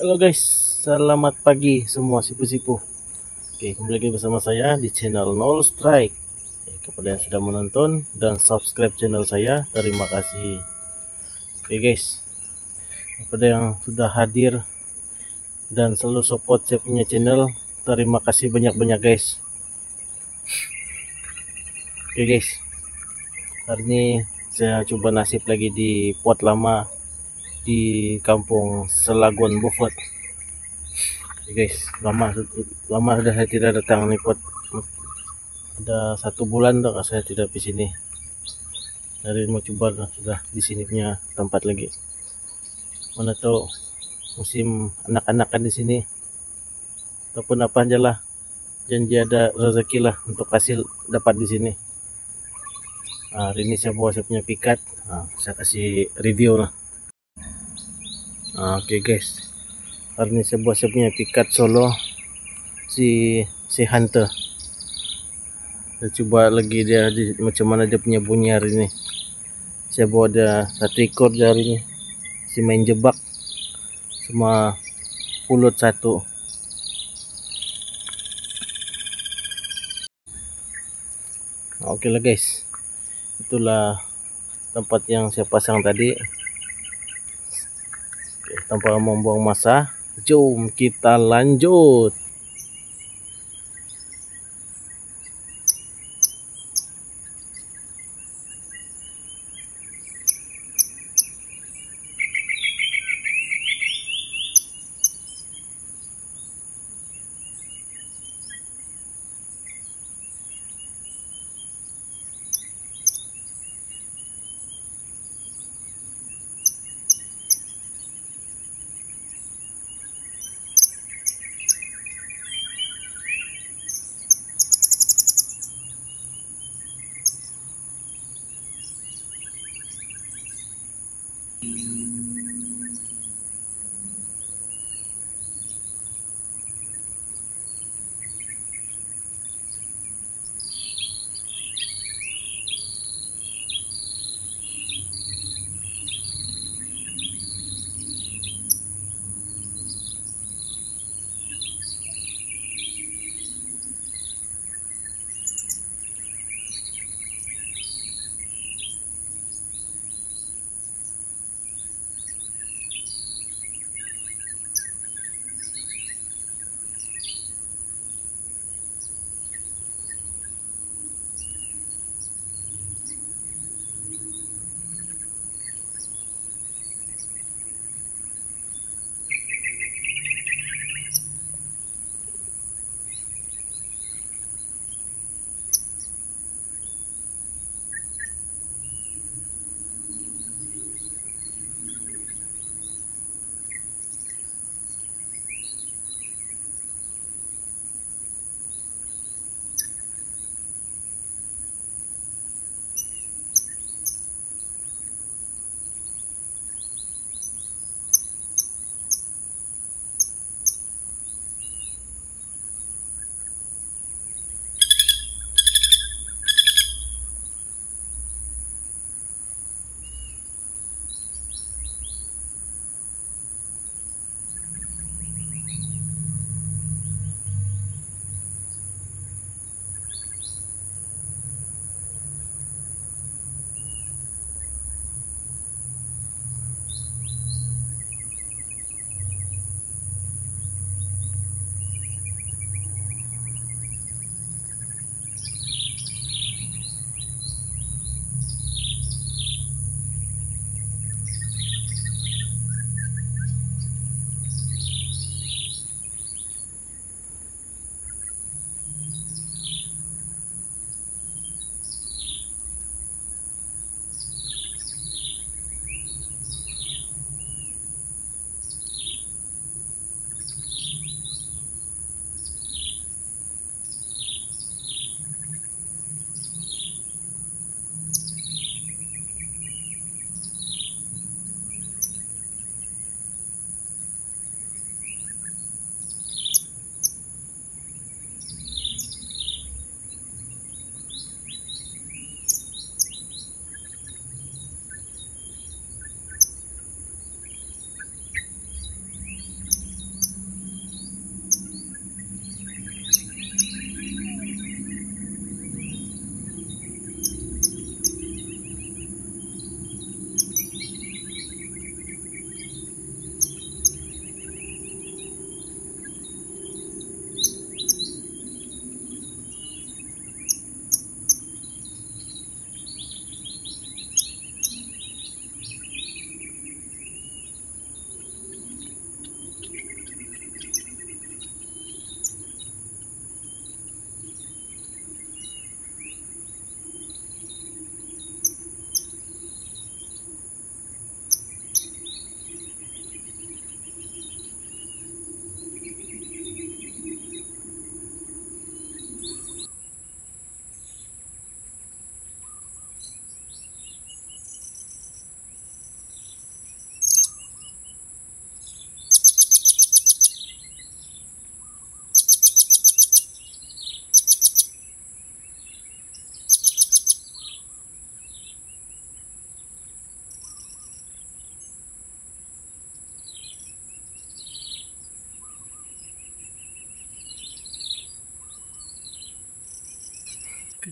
Halo guys, selamat pagi semua sipu-sipu. Oke, kembali lagi bersama saya di channel Nol Strike. Kepada yang sudah menonton dan subscribe channel saya, terima kasih. Oke guys, kepada yang sudah hadir dan selalu support saya punya channel, terima kasih banyak-banyak guys. Oke guys, hari ini saya coba nasib lagi di pot lama di kampung Selaguan Beaufort. Oke guys, lama sudah saya tidak datang nih pot. Ada 1 bulan dah saya tidak di sini. Dari mau coba sudah di sini punya tempat lagi. Mana tahu musim anak-anakan di sini ataupun apa aja lah, janji ada rezeki lah untuk hasil dapat di sini. Hari ini saya bawa saya punya pikat. Saya kasih review lah. Oke guys, hari ini saya bawa saya punya pikat solo si Hunter. Saya coba lagi dia macam mana dia punya bunyi hari ini. Saya bawa dia 1 ekor hari ini, si main jebak sama pulut 1. Oke lah guys, itulah tempat yang saya pasang tadi. Tanpa membuang masa, jom kita lanjut.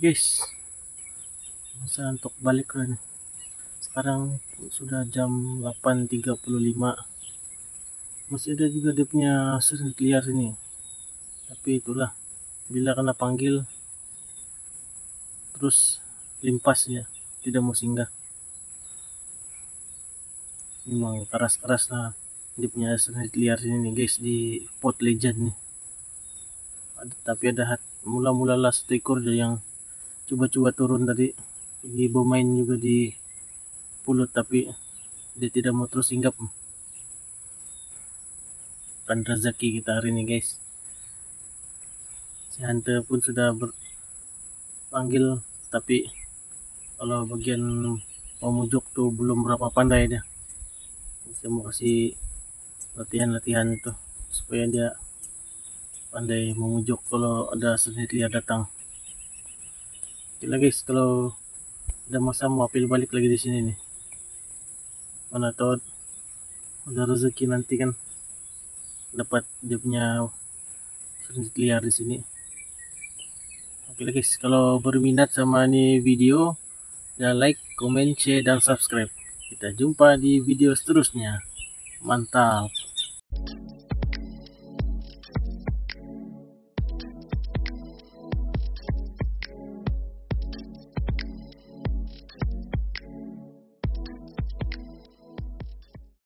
guys, masa untuk balik rin. Sekarang sudah jam 8.35. Masih ada juga dia punya sering liar ini. Tapi itulah, bila kena panggil terus limpas ya, tidak mau singgah. Memang keras-keras lah dia punya sering liar ini nih guys, di pot legend nih. Tapi ada mula-mula lah satu ekor dia yang coba-coba turun tadi, dia bermain juga di pulut tapi dia tidak mau terus hinggap. Kan rezeki kita hari ini guys. Si hunter pun sudah panggil, tapi kalau bagian pemujok tuh belum berapa pandai dia. Saya mau kasih latihan-latihan itu supaya dia pandai memujok kalau ada sendiri dia datang. Oke lah guys, kalau ada masa mau apel balik lagi di sini nih. Mana tahu ada rezeki nanti kan dapat dia punya sendiri liar di sini. Oke lah guys, kalau berminat sama ini video, jangan like, comment, share, dan subscribe. Kita jumpa di video seterusnya. Mantap.